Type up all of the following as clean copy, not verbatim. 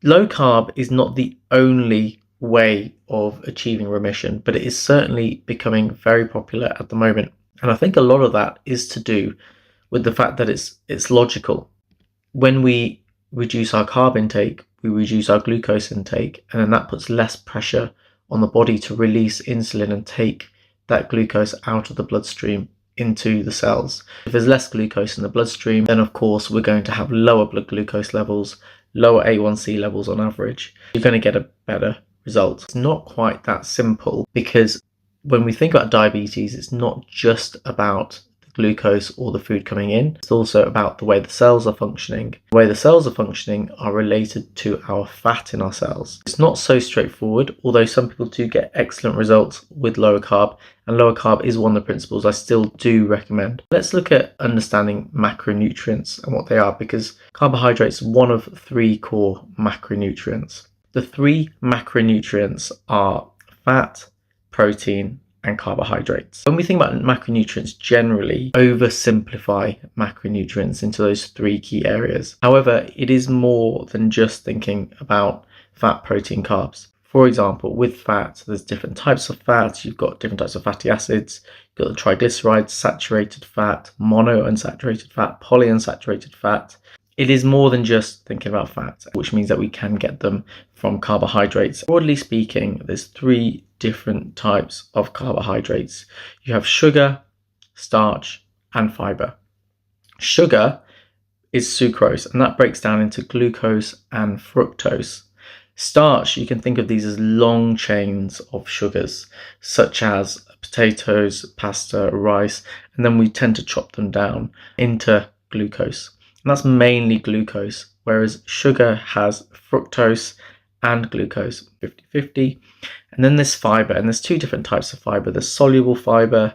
Low carb is not the only way of achieving remission, but it is certainly becoming very popular at the moment. And I think a lot of that is to do with the fact that it's logical. When we reduce our carb intake, we reduce our glucose intake, and then that puts less pressure on the body to release insulin and take that glucose out of the bloodstream into the cells. If there's less glucose in the bloodstream, then of course we're going to have lower blood glucose levels, lower A1C levels on average. You're going to get a better result. It's not quite that simple, because when we think about diabetes, it's not just about the glucose or the food coming in. It's also about the way the cells are functioning. The way the cells are functioning are related to our fat in our cells. It's not so straightforward, although some people do get excellent results with lower carb, and lower carb is one of the principles I still do recommend. Let's look at understanding macronutrients and what they are, because carbohydrates are one of 3 core macronutrients. The 3 macronutrients are fat, protein, and carbohydrates. When we think about macronutrients, generally oversimplify macronutrients into those 3 key areas. However, it is more than just thinking about fat, protein, carbs. For example, with fat, there's different types of fat. You've got different types of fatty acids. You've got the triglycerides, saturated fat, monounsaturated fat, polyunsaturated fat. It is more than just thinking about fat, which means that we can get them from carbohydrates. Broadly speaking, there's 3 different types of carbohydrates. You have sugar, starch, and fiber. Sugar is sucrose, and that breaks down into glucose and fructose. Starch, you can think of these as long chains of sugars, such as potatoes, pasta, rice, and then we tend to chop them down into glucose. And that's mainly glucose, whereas sugar has fructose and glucose, 50-50. And then there's fiber, and there's 2 different types of fiber. There's soluble fiber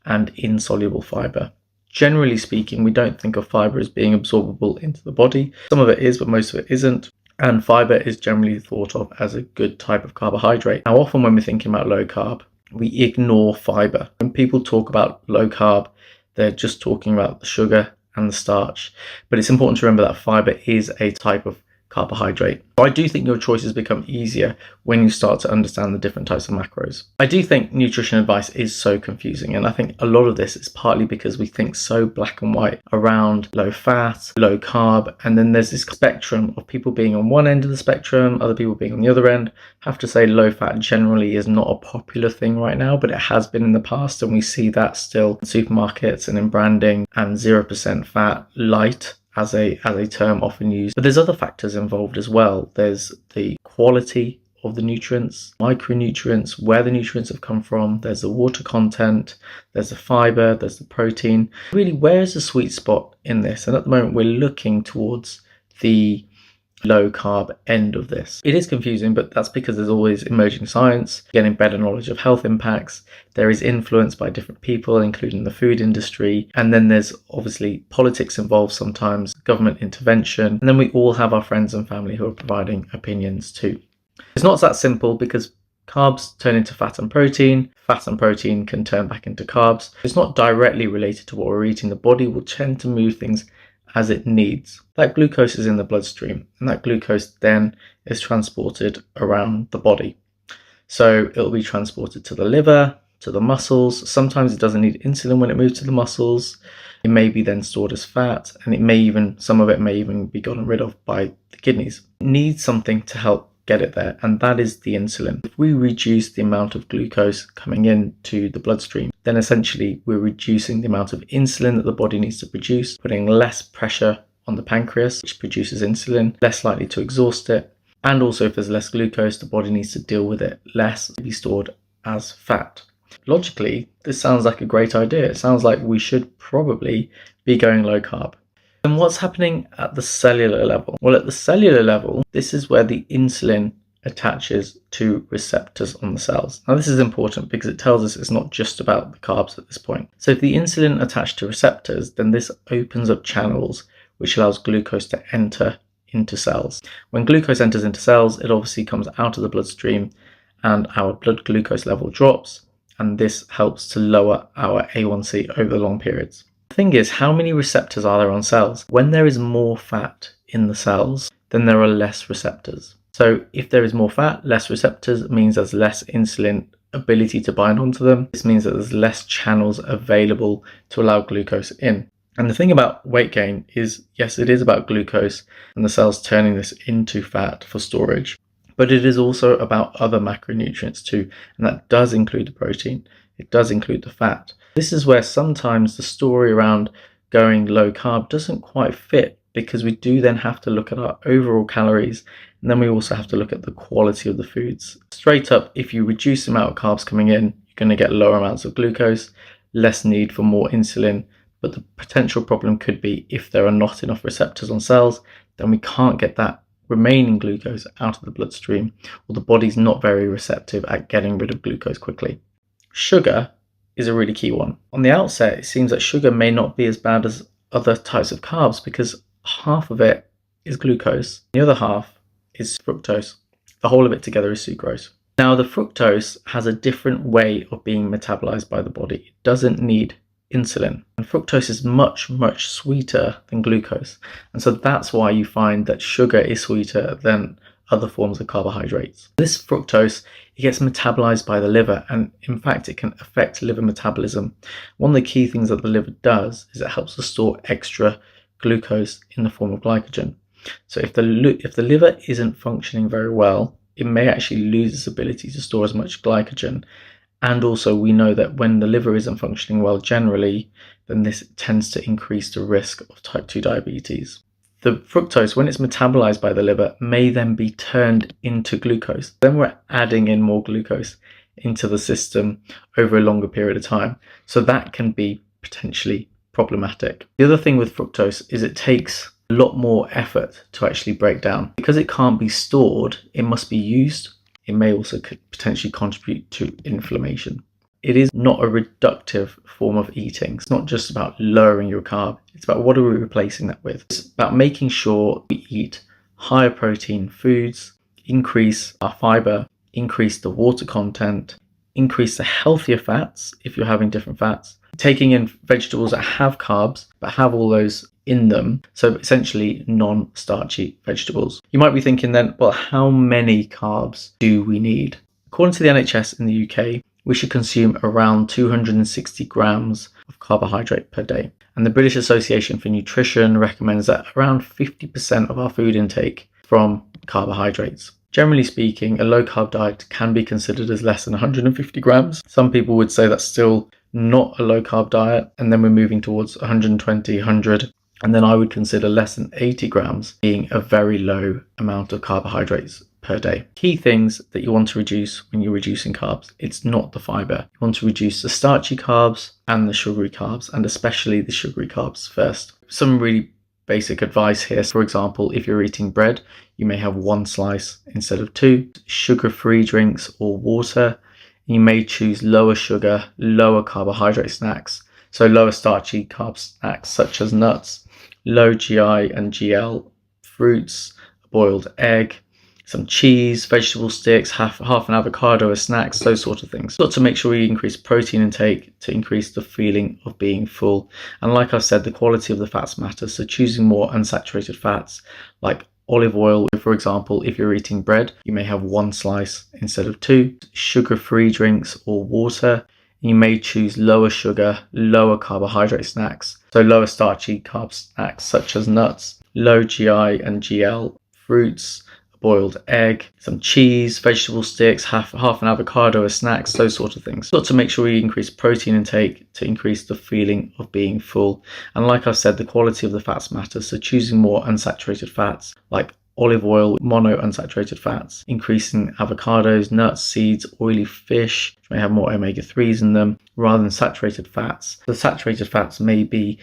and insoluble fiber. Generally speaking, we don't think of fiber as being absorbable into the body. Some of it is, but most of it isn't. And fiber is generally thought of as a good type of carbohydrate. Now, often when we're thinking about low carb, we ignore fiber. When people talk about low carb, they're just talking about the sugar and the starch. But it's important to remember that fiber is a type of carbohydrate. So I do think your choices become easier when you start to understand the different types of macros. I do think nutrition advice is so confusing, and I think a lot of this is partly because we think so black and white around low fat, low carb, and then there's this spectrum of people being on one end of the spectrum, other people being on the other end. I have to say low fat generally is not a popular thing right now, but it has been in the past, and we see that still in supermarkets and in branding, and 0% fat light as a term often used. But there's other factors involved as well. There's the quality of the nutrients, micronutrients, where the nutrients have come from, there's the water content, there's the fiber, there's the protein. Really, where is the sweet spot in this? And at the moment we're looking towards the low carb end of this. It is confusing, but that's because there's always emerging science, getting better knowledge of health impacts. There is influence by different people, including the food industry. And then there's obviously politics involved sometimes, government intervention. And then we all have our friends and family who are providing opinions too. It's not that simple, because carbs turn into fat and protein can turn back into carbs. It's not directly related to what we're eating. The body will tend to move things as it needs. That glucose is in the bloodstream, and that glucose then is transported around the body. So it'll be transported to the liver, to the muscles. Sometimes it doesn't need insulin when it moves to the muscles. It may be then stored as fat, and some of it may even be gotten rid of by the kidneys. It needs something to help get it there, and that is the insulin. If we reduce the amount of glucose coming into the bloodstream, then essentially we're reducing the amount of insulin that the body needs to produce, putting less pressure on the pancreas, which produces insulin, less likely to exhaust it. And also, if there's less glucose, the body needs to deal with it less, to be stored as fat. Logically, this sounds like a great idea. It sounds like we should probably be going low carb. And what's happening at the cellular level? Well, at the cellular level, this is where the insulin attaches to receptors on the cells. Now, this is important because it tells us it's not just about the carbs at this point. So if the insulin attached to receptors, then this opens up channels which allows glucose to enter into cells. When glucose enters into cells, it obviously comes out of the bloodstream and our blood glucose level drops, and this helps to lower our A1C over the long periods. The thing is, how many receptors are there on cells? When there is more fat in the cells, then there are less receptors. So if there is more fat, less receptors means there's less insulin ability to bind onto them. This means that there's less channels available to allow glucose in. And the thing about weight gain is, yes, it is about glucose and the cells turning this into fat for storage, but it is also about other macronutrients too, and that does include the protein, it does include the fat. This is where sometimes the story around going low carb doesn't quite fit, because we do then have to look at our overall calories, and then we also have to look at the quality of the foods. Straight up, if you reduce the amount of carbs coming in, you're going to get lower amounts of glucose, less need for more insulin. But the potential problem could be if there are not enough receptors on cells, then we can't get that remaining glucose out of the bloodstream, or the body's not very receptive at getting rid of glucose quickly. Sugar is a really key one. On the outset, it seems that sugar may not be as bad as other types of carbs, because half of it is glucose, the other half is fructose. The whole of it together is sucrose. Now, the fructose has a different way of being metabolized by the body. It doesn't need insulin, and fructose is much sweeter than glucose, and so that's why you find that sugar is sweeter than other forms of carbohydrates. This fructose, it gets metabolized by the liver, and in fact it can affect liver metabolism. One of the key things that the liver does is it helps to store extra glucose in the form of glycogen. So if the liver isn't functioning very well, it may actually lose its ability to store as much glycogen. And also we know that when the liver isn't functioning well generally, then this tends to increase the risk of type 2 diabetes. The fructose, when it's metabolized by the liver, may then be turned into glucose. Then we're adding in more glucose into the system over a longer period of time. So that can be potentially problematic. The other thing with fructose is it takes a lot more effort to actually break down. Because it can't be stored, it must be used. It may also potentially contribute to inflammation. It is not a reductive form of eating. It's not just about lowering your carb. It's about what are we replacing that with. It's about making sure we eat higher protein foods, increase our fiber, increase the water content, increase the healthier fats if you're having different fats, taking in vegetables that have carbs but have all those in them, so essentially non-starchy vegetables. You might be thinking then, well, how many carbs do we need? According to the NHS in the UK, we should consume around 260 grams of carbohydrate per day. And the British Association for Nutrition recommends that around 50% of our food intake from carbohydrates. Generally speaking, a low carb diet can be considered as less than 150 grams. Some people would say that's still not a low carb diet, and then we're moving towards 120, 100. And then I would consider less than 80 grams being a very low amount of carbohydrates per day. Key things that you want to reduce when you're reducing carbs, it's not the fiber. You want to reduce the starchy carbs and the sugary carbs, and especially the sugary carbs first. Some really basic advice here. For example, if you're eating bread, you may have one slice instead of two. Sugar-free drinks or water. You may choose lower sugar, lower carbohydrate snacks. So lower starchy carb snacks such as nuts, low GI and GL fruits, a boiled egg, some cheese, vegetable sticks, half an avocado as snacks, those sort of things. Got to make sure you increase protein intake to increase the feeling of being full. And like I said, the quality of the fats matters. So choosing more unsaturated fats like olive oil, for example. If you're eating bread, you may have one slice instead of two. Sugar-free drinks or water. You may choose lower sugar, lower carbohydrate snacks, so lower starchy carb snacks such as nuts, low GI and GL fruits, a boiled egg, some cheese, vegetable sticks, half an avocado as snacks, those sort of things. Got to make sure you increase protein intake to increase the feeling of being full. And like I said, the quality of the fats matters, so choosing more unsaturated fats like olive oil, monounsaturated fats, increasing avocados, nuts, seeds, oily fish, which may have more omega-3s in them, rather than saturated fats. The saturated fats may be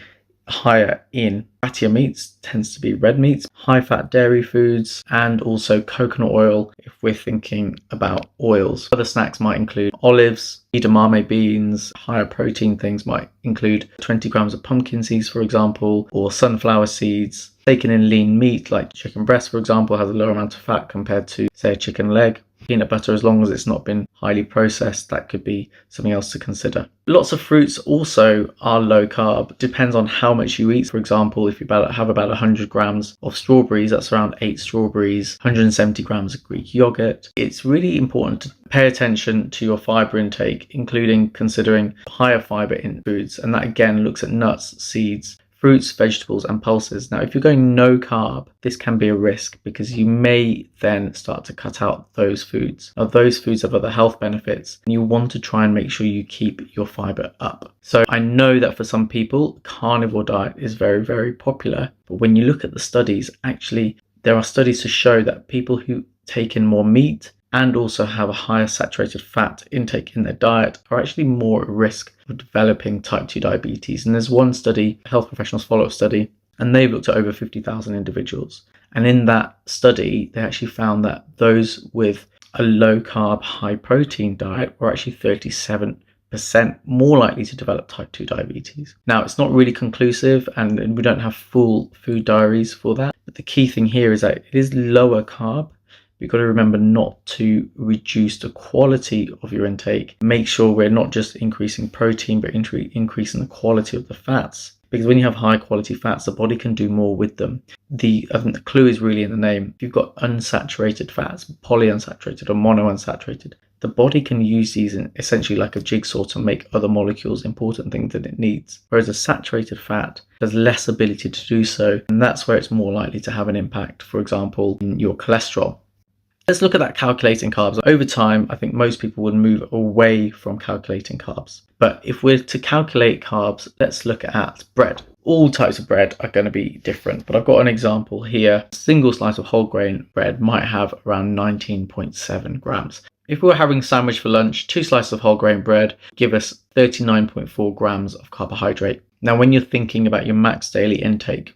higher in fattier meats, tends to be red meats, high fat dairy foods, and also coconut oil if we're thinking about oils. Other snacks might include olives, edamame beans. Higher protein things might include 20 grams of pumpkin seeds, for example, or sunflower seeds. Taken in lean meat like chicken breast, for example, has a lower amount of fat compared to, say, a chicken leg. Peanut butter, as long as it's not been highly processed, that could be something else to consider. Lots of fruits also are low carb. Depends on how much you eat. For example, example, if you have about 100 grams of strawberries, that's around 8 strawberries, 170 grams of Greek yogurt. It's really important to pay attention to your fiber intake, including considering higher fiber in foods. And that again looks at nuts, seeds, fruits, vegetables, and pulses. Now, if you're going no carb, this can be a risk because you may then start to cut out those foods. Now, those foods have other health benefits, and you want to try and make sure you keep your fiber up. So I know that for some people, carnivore diet is very, very popular. But when you look at the studies, actually, there are studies to show that people who take in more meat and also have a higher saturated fat intake in their diet are actually more at risk of developing type 2 diabetes. And there's one study, Health Professionals Follow-up Study, and they've looked at over 50,000 individuals. And in that study, they actually found that those with a low carb, high protein diet were actually 37% more likely to develop type 2 diabetes. Now, it's not really conclusive, and we don't have full food diaries for that. But the key thing here is that it is lower carb. You've got to remember not to reduce the quality of your intake. Make sure we're not just increasing protein, but increasing the quality of the fats. Because when you have high quality fats, the body can do more with them. I think the clue is really in the name. If you've got unsaturated fats, polyunsaturated or monounsaturated, the body can use these in essentially like a jigsaw to make other molecules important things that it needs. Whereas a saturated fat has less ability to do so, and that's where it's more likely to have an impact, for example, in your cholesterol. Let's look at that calculating carbs. Over time, I think most people would move away from calculating carbs. But if we're to calculate carbs, let's look at bread. All types of bread are going to be different, but I've got an example here. A single slice of whole grain bread might have around 19.7 grams. If we were having a sandwich for lunch, 2 slices of whole grain bread give us 39.4 grams of carbohydrate. Now, when you're thinking about your max daily intake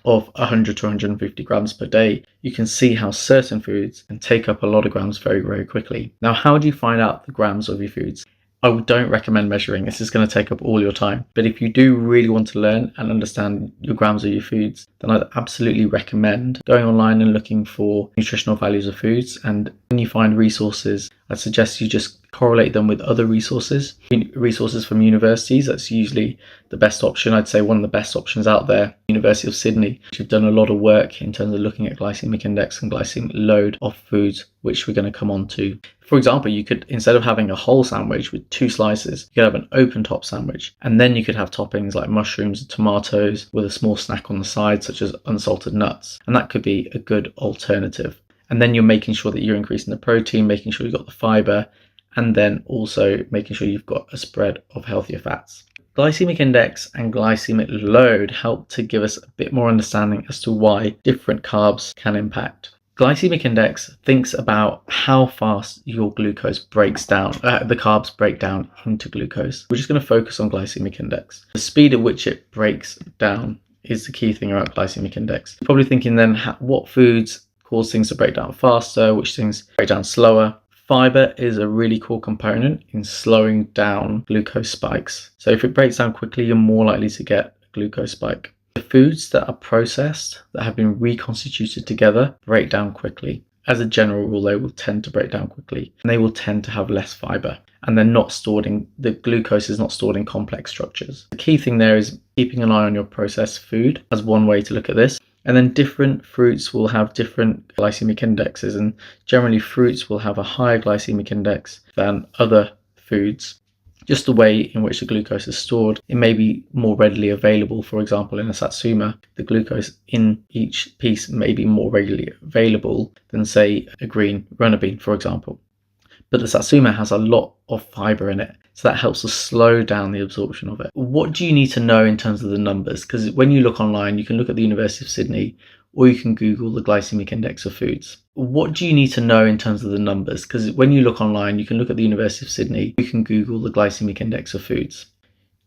of 100 to 150 grams per day, you can see how certain foods can take up a lot of grams very, very quickly. Now, how do you find out the grams of your foods? I don't recommend measuring. This is going to take up all your time. But if you do really want to learn and understand your grams of your foods, then I'd absolutely recommend going online and looking for nutritional values of foods. And when you find resources, I'd suggest you just correlate them with other resources from universities. That's usually the best option. I'd say one of the best options out there, University of Sydney, which have done a lot of work in terms of looking at glycemic index and glycemic load of foods, which we're going to come on to. For example, you could, instead of having a whole sandwich with 2 slices, you could have an open top sandwich, and then you could have toppings like mushrooms and tomatoes with a small snack on the side, such as unsalted nuts. And that could be a good alternative. And then you're making sure that you're increasing the protein, making sure you've got the fiber, and then also making sure you've got a spread of healthier fats. Glycemic index and glycemic load help to give us a bit more understanding as to why different carbs can impact. Glycemic index thinks about how fast your glucose breaks down, the carbs break down into glucose. We're just going to focus on glycemic index. The speed at which it breaks down is the key thing about glycemic index. You're probably thinking then, what foods cause things to break down faster, which things break down slower? Fiber is a really core component in slowing down glucose spikes. So if it breaks down quickly, you're more likely to get a glucose spike. The foods that are processed, that have been reconstituted together, break down quickly. As a general rule, they will tend to break down quickly, and they will tend to have less fiber, and the glucose is not stored in complex structures. The key thing there is keeping an eye on your processed food as one way to look at this. And then different fruits will have different glycemic indexes, and generally fruits will have a higher glycemic index than other foods. Just the way in which the glucose is stored, it may be more readily available. For example, in a satsuma, the glucose in each piece may be more readily available than, say, a green runner bean, for example. But the satsuma has a lot of fiber in it, so that helps to slow down the absorption of it. What do you need to know in terms of the numbers? Because when you look online, you can look at the University of Sydney, or you can Google the glycemic index of foods. What do you need to know in terms of the numbers? Because when you look online, you can look at the University of Sydney, you can Google the glycemic index of foods.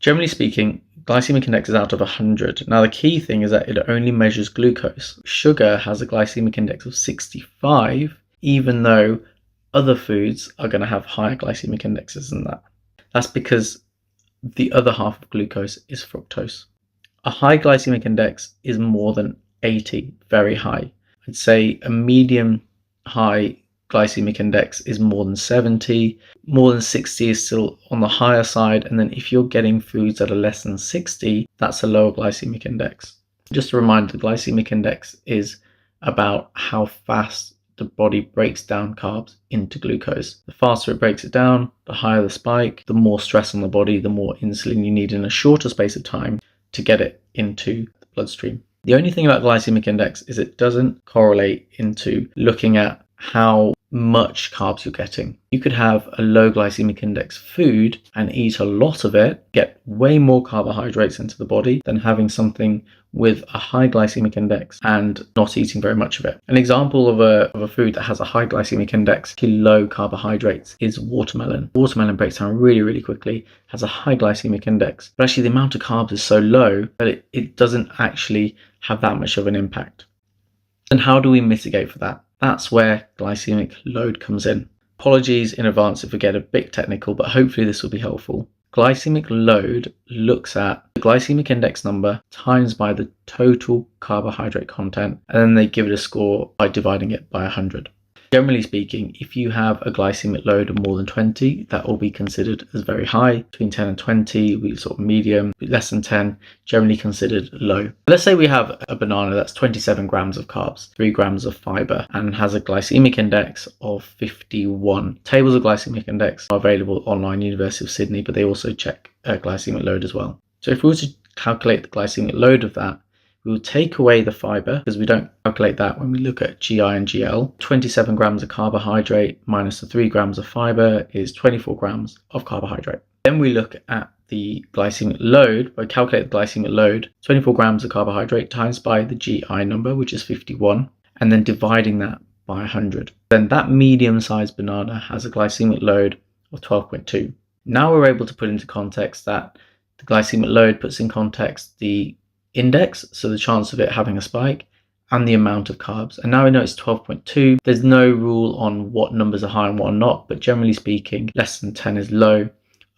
Generally speaking, glycemic index is out of 100. Now, the key thing is that it only measures glucose. Sugar has a glycemic index of 65, even though other foods are going to have higher glycemic indexes than that. That's because the other half of glucose is fructose. A high glycemic index is more than 80, very high. I'd say a medium high glycemic index is more than 70. More than 60 is still on the higher side. And then if you're getting foods that are less than 60, that's a lower glycemic index. Just a reminder, the glycemic index is about how fast the body breaks down carbs into glucose. The faster it breaks it down, the higher the spike, the more stress on the body, the more insulin you need in a shorter space of time to get it into the bloodstream. The only thing about glycemic index is it doesn't correlate into looking at how much carbs you're getting. You could have a low glycemic index food and eat a lot of it, get way more carbohydrates into the body than having something with a high glycemic index and not eating very much of it. An example of a food that has a high glycemic index, low carbohydrates, is watermelon. Watermelon breaks down really, really quickly, has a high glycemic index, but actually the amount of carbs is so low that it doesn't actually have that much of an impact. And how do we mitigate for that? That's where glycemic load comes in. Apologies in advance if we get a bit technical, but hopefully this will be helpful. Glycemic load looks at the glycemic index number times by the total carbohydrate content, and then they give it a score by dividing it by 100. Generally speaking, if you have a glycemic load of more than 20, that will be considered as very high. Between 10 and 20, we sort of medium. Less than 10, generally considered low. Let's say we have a banana that's 27 grams of carbs, 3 grams of fiber, and has a glycemic index of 51. Tables of glycemic index are available online, University of Sydney, but they also check glycemic load as well. So if we were to calculate the glycemic load of that, we will take away the fiber, because we don't calculate that when we look at GI and GL. 27 grams of carbohydrate minus the 3 grams of fiber is 24 grams of carbohydrate. Then we look at the glycemic load. By calculate the glycemic load, 24 grams of carbohydrate times by the GI number, which is 51, and then dividing that by 100. Then that medium-sized banana has a glycemic load of 12.2. Now we're able to put into context that the glycemic load puts in context the index, so the chance of it having a spike, and the amount of carbs. And now we know it's 12.2. There's no rule on what numbers are high and what are not, but generally speaking, less than 10 is low,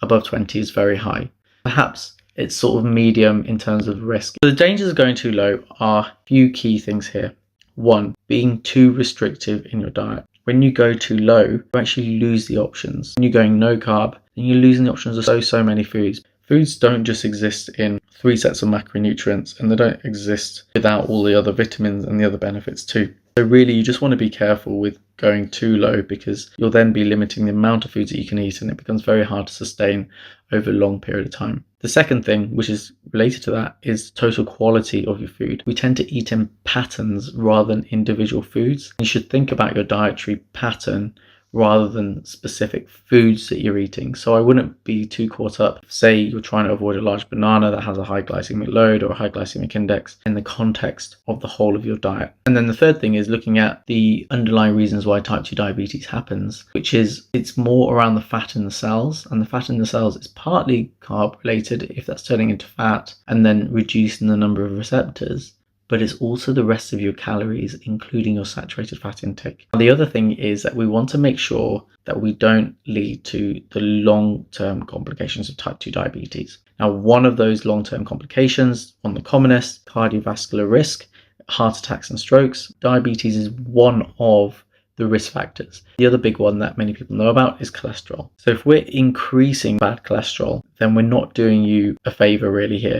above 20 is very high. Perhaps it's sort of medium in terms of risk. The dangers of going too low are a few key things here. One, being too restrictive in your diet. When you go too low, you actually lose the options. When you're going no carb, then you're losing the options of so many foods. Foods don't just exist in 3 sets of macronutrients, and they don't exist without all the other vitamins and the other benefits too. So really, you just want to be careful with going too low, because you'll then be limiting the amount of foods that you can eat, and it becomes very hard to sustain over a long period of time. The second thing, which is related to that, is total quality of your food. We tend to eat in patterns rather than individual foods. You should think about your dietary pattern rather than specific foods that you're eating. So I wouldn't be too caught up. Say you're trying to avoid a large banana that has a high glycemic load or a high glycemic index in the context of the whole of your diet. And then the third thing is looking at the underlying reasons why type 2 diabetes happens, which is it's more around the fat in the cells, and the fat in the cells is partly carb related if that's turning into fat and then reducing the number of receptors, but it's also the rest of your calories, including your saturated fat intake. The other thing is that we want to make sure that we don't lead to the long-term complications of type 2 diabetes. Now, one of those long-term complications, one of the commonest, cardiovascular risk, heart attacks and strokes. Diabetes is one of the risk factors. The other big one that many people know about is cholesterol. So if we're increasing bad cholesterol, then we're not doing you a favor really here.